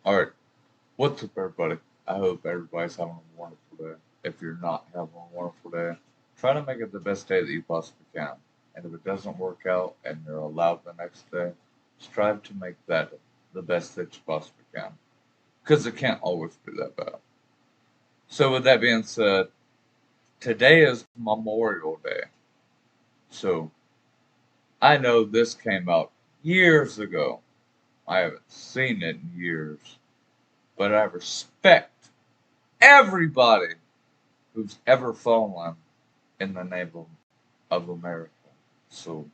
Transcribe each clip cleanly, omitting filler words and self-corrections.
Alright, what's up, everybody? I hope everybody's having a wonderful day. If you're not having a wonderful day, try to make it the best day that you possibly can. And if it doesn't work out and you're allowed the next day, strive to make that the best that you possibly can. Because it can't always be that bad. So, with that being said, today is Memorial Day. So, I know this came out years ago. I haven't seen it in years. But I respect everybody who's ever fallen in the name of America. So,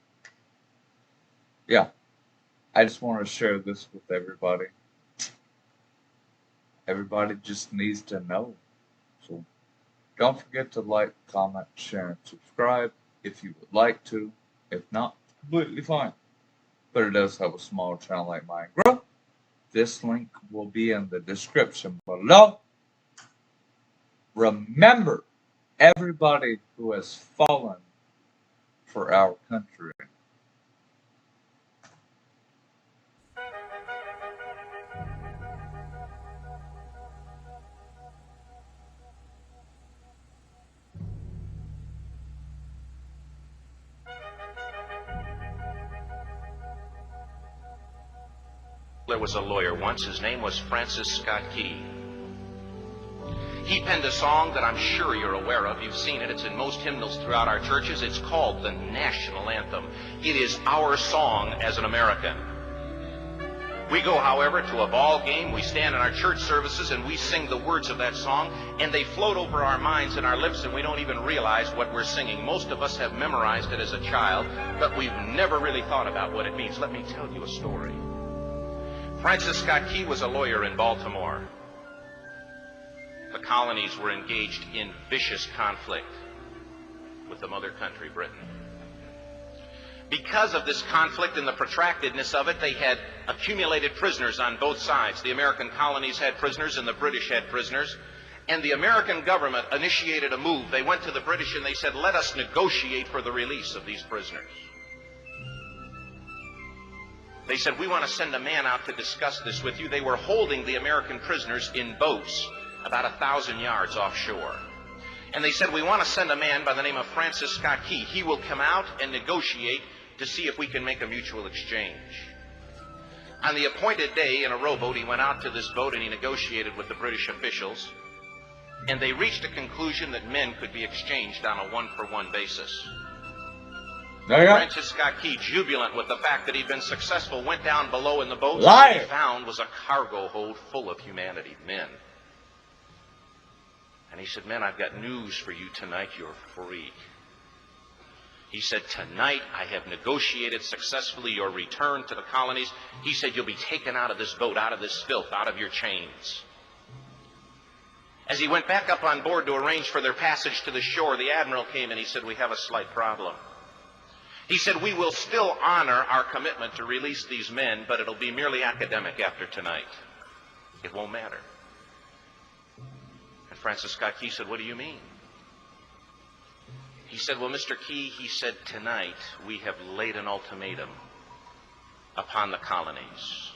yeah, I just want to share this with everybody. Everybody just needs to know. So, don't forget to like, comment, share, and subscribe if you would like to. If not, completely fine. But it does help a small channel like mine grow. This link will be in the description below. Remember, everybody who has fallen for our country. There was a lawyer once. His name was Francis Scott Key. He penned a song that I'm sure you're aware of. You've seen it. It's in most hymnals throughout our churches. It's called the national anthem. It is our song as an American. We go, however, to a ball game. We stand in our church services and we sing the words of that song, and they float over our minds and our lips, and we don't even realize what we're singing. Most of us have memorized it as a child, but we've never really thought about what it means. Let me tell you a story. Francis Scott Key was a lawyer in Baltimore. The colonies were engaged in vicious conflict with the mother country, Britain. Because of this conflict and the protractedness of it, they had accumulated prisoners on both sides. The American colonies had prisoners and the British had prisoners. And the American government initiated a move. They went to the British and they said, let us negotiate for the release of these prisoners. They said, we want to send a man out to discuss this with you. They were holding the American prisoners in boats about 1,000 yards offshore. And they said, we want to send a man by the name of Francis Scott Key. He will come out and negotiate to see if we can make a mutual exchange. On the appointed day, in a rowboat, he went out to this boat and he negotiated with the British officials. And they reached a conclusion that men could be exchanged on a one-for-one basis. Francis Scott Key, jubilant with the fact that he'd been successful, went down below in the boat. What he found was a cargo hold full of humanity, men. And he said, men, I've got news for you tonight. You're free. He said, tonight I have negotiated successfully your return to the colonies. He said, you'll be taken out of this boat, out of this filth, out of your chains. As he went back up on board to arrange for their passage to the shore, the admiral came and he said, we have a slight problem. He said, we will still honor our commitment to release these men, but it'll be merely academic after tonight. It won't matter. And Francis Scott Key said, what do you mean? He said, well, Mr. Key, he said, tonight we have laid an ultimatum upon the colonies.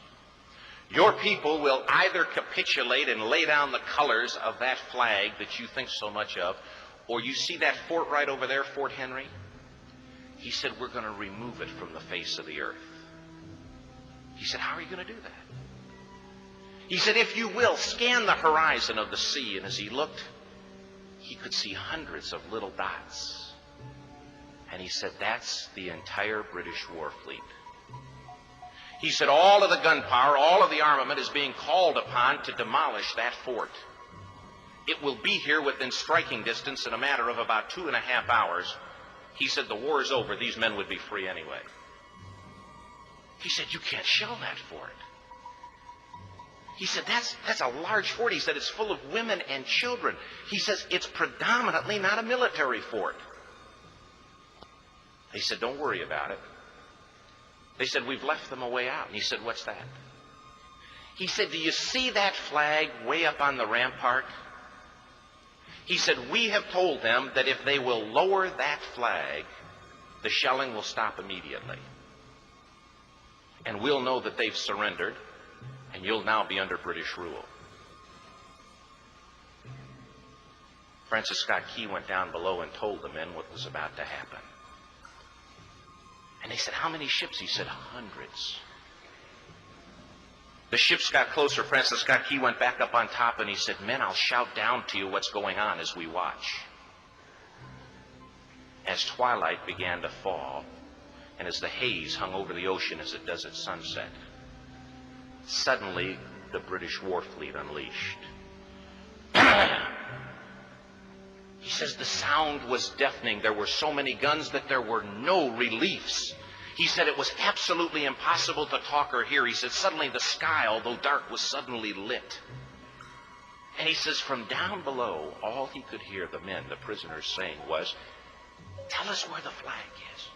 Your people will either capitulate and lay down the colors of that flag that you think so much of, or you see that fort right over there, Fort Henry? He said, we're going to remove it from the face of the earth. He said, how are you going to do that? He said, if you will, scan the horizon of the sea. And as he looked, he could see hundreds of little dots. And he said, that's the entire British war fleet. He said, all of the gunpowder, all of the armament is being called upon to demolish that fort. It will be here within striking distance in a matter of about 2.5 hours. He said, the war is over. These men would be free anyway. He said, you can't shell that fort. He said, that's a large fort. He said, it's full of women and children. He says, it's predominantly not a military fort. He said, don't worry about it. They said, we've left them a way out. And he said, what's that? He said, do you see that flag way up on the rampart? He said, we have told them that if they will lower that flag, the shelling will stop immediately. And we'll know that they've surrendered, and you'll now be under British rule. Francis Scott Key went down below and told the men what was about to happen. And they said, how many ships? He said, hundreds. The ships got closer. Francis Scott Key went back up on top and he said, men, I'll shout down to you what's going on as we watch. As twilight began to fall, and as the haze hung over the ocean as it does at sunset, suddenly the British war fleet unleashed. He says the sound was deafening. There were so many guns that there were no reliefs. He said it was absolutely impossible to talk or hear. He said suddenly the sky, although dark, was suddenly lit. And he says from down below, all he could hear the men, the prisoners, saying was, tell us where the flag is.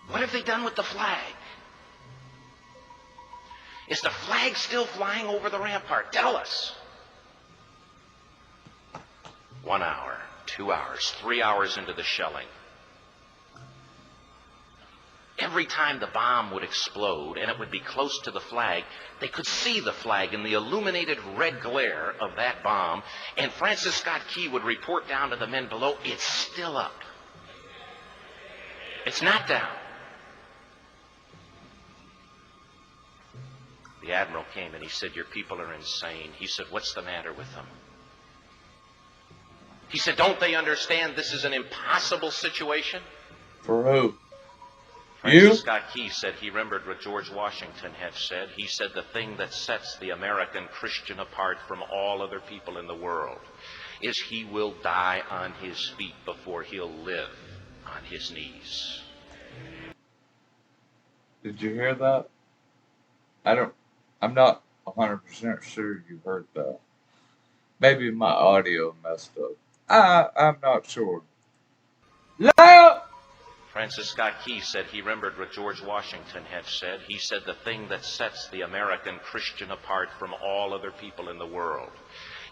What have they done with the flag? Is the flag still flying over the rampart? Tell us. 1 hour, 2 hours, 3 hours into the shelling. Every time the bomb would explode and it would be close to the flag, they could see the flag in the illuminated red glare of that bomb. And Francis Scott Key would report down to the men below, it's still up. It's not down. The admiral came and he said, your people are insane. He said, what's the matter with them? He said, don't they understand this is an impossible situation? For who? Francis Scott Key said he remembered what George Washington had said. He said the thing that sets the American Christian apart from all other people in the world is he will die on his feet before he'll live on his knees. Did you hear that? I'm not 100% sure you heard that. Maybe my audio messed up. I'm not sure. Loud! Francis Scott Key said he remembered what George Washington had said. He said the thing that sets the American Christian apart from all other people in the world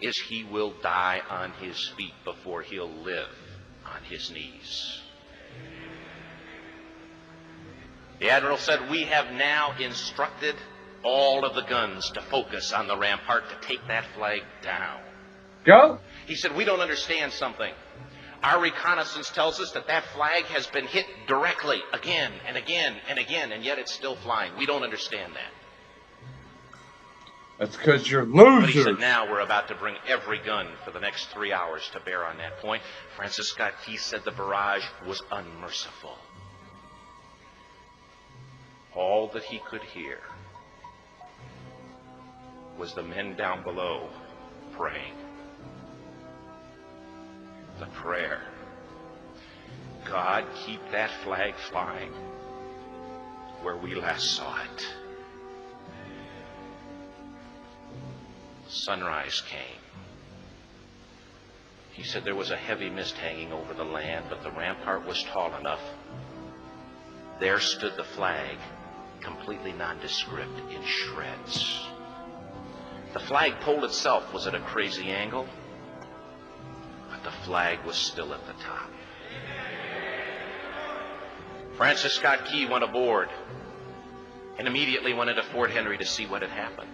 is he will die on his feet before he'll live on his knees. The admiral said, we have now instructed all of the guns to focus on the rampart to take that flag down. Go! He said, we don't understand something. Our reconnaissance tells us that that flag has been hit directly again and again and again, and yet it's still flying. We don't understand that. That's because you're losers. But he said, now we're about to bring every gun for the next 3 hours to bear on that point. Francis Scott Key said the barrage was unmerciful. All that he could hear was the men down below praying. The prayer, God, keep that flag flying where we last saw it. Sunrise came. He said there was a heavy mist hanging over the land, but the rampart was tall enough. There stood the flag, completely nondescript, in shreds. The flagpole itself was at a crazy angle, but the flag was still at the top. Francis Scott Key went aboard and immediately went into Fort Henry to see what had happened.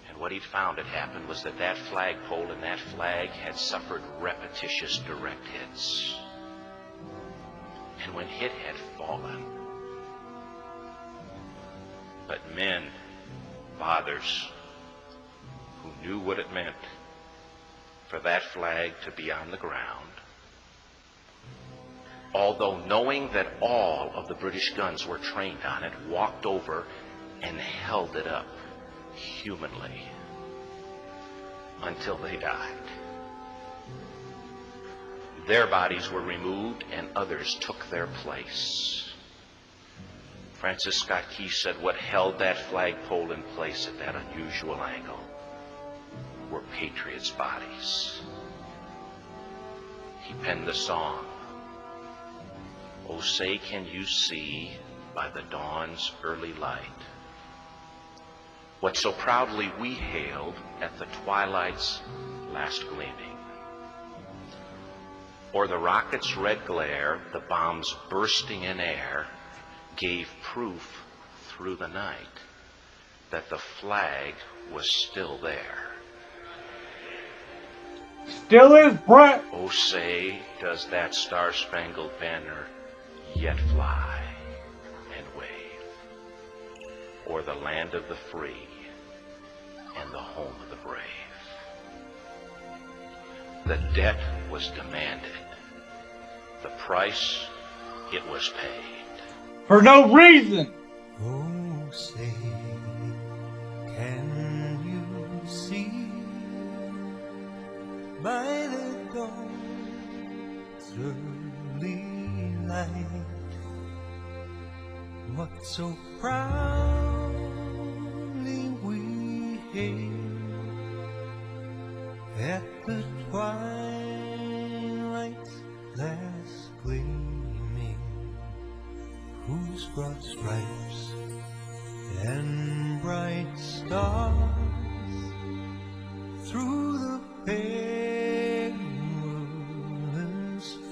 And what he'd found had happened was that that flagpole and that flag had suffered repetitious direct hits. And when hit had fallen, but men, fathers, who knew what it meant for that flag to be on the ground, although knowing that all of the British guns were trained on it, walked over and held it up humanly until they died. Their bodies were removed and others took their place. Francis Scott Key said what held that flagpole in place at that unusual angle were patriots' bodies. He penned the song, "Oh, say can you see by the dawn's early light what so proudly we hailed at the twilight's last gleaming? O'er the rocket's red glare, the bombs bursting in air, gave proof through the night that the flag was still there. Still is, Brett. Oh, say, does that star-spangled banner yet fly and wave o'er the land of the free and the home of the brave? The debt was demanded. The price, it was paid. For no reason. Oh, say, can you see by the dawn's early light what so proudly we hailed at the twilight's last gleaming, whose broad stripes and bright stars through the perilous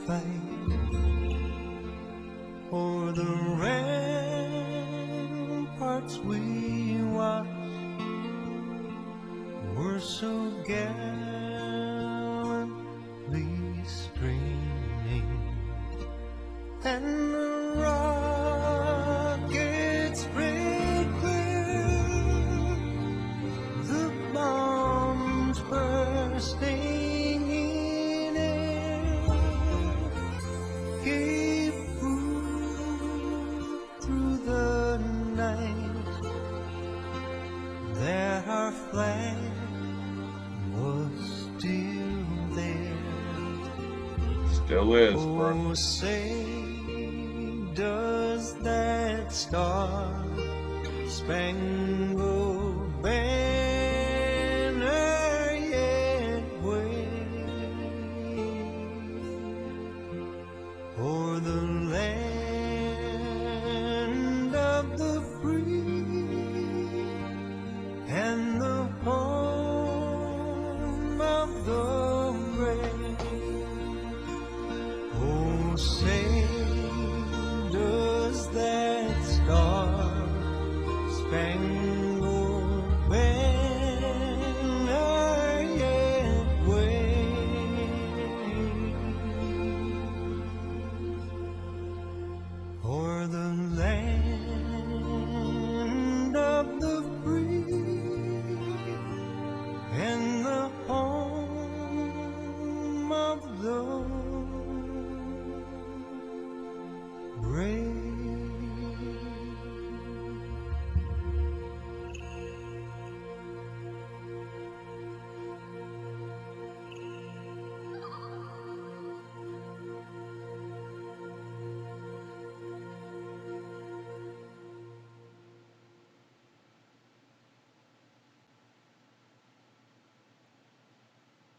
fight o'er the ramparts we watched were so gallantly streaming, and the rockets spread clear, the bombs bursting in air gave proof through the night that our flag was still there. Still is, Brett. Oh, say, does that star-spangled banner yet wave o'er the land of the free and the home of the brave? Oh, say, does that star-spangled banner yet wave o'er the land of the free and the home of the brave?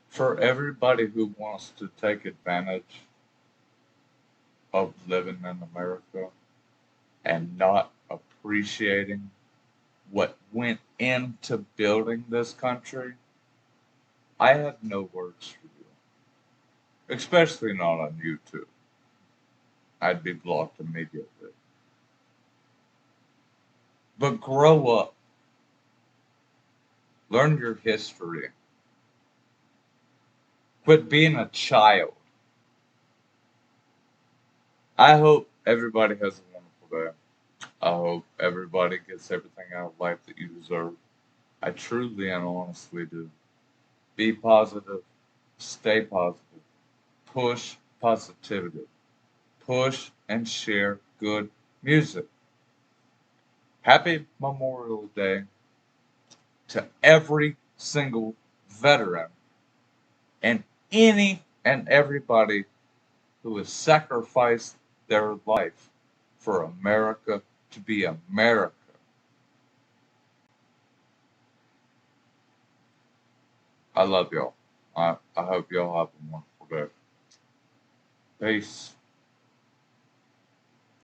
For everybody who wants to take advantage of living in America and not appreciating what went into building this country, I have no words for you. Especially not on YouTube. I'd be blocked immediately. But grow up. Learn your history. Quit being a child. I hope everybody has a wonderful day. I hope everybody gets everything out of life that you deserve. I truly and honestly do. Be positive. Stay positive. Push positivity. Push and share good music. Happy Memorial Day to every single veteran and any and everybody who has sacrificed their life for America to be America. I love y'all. I hope y'all have a wonderful day. Peace.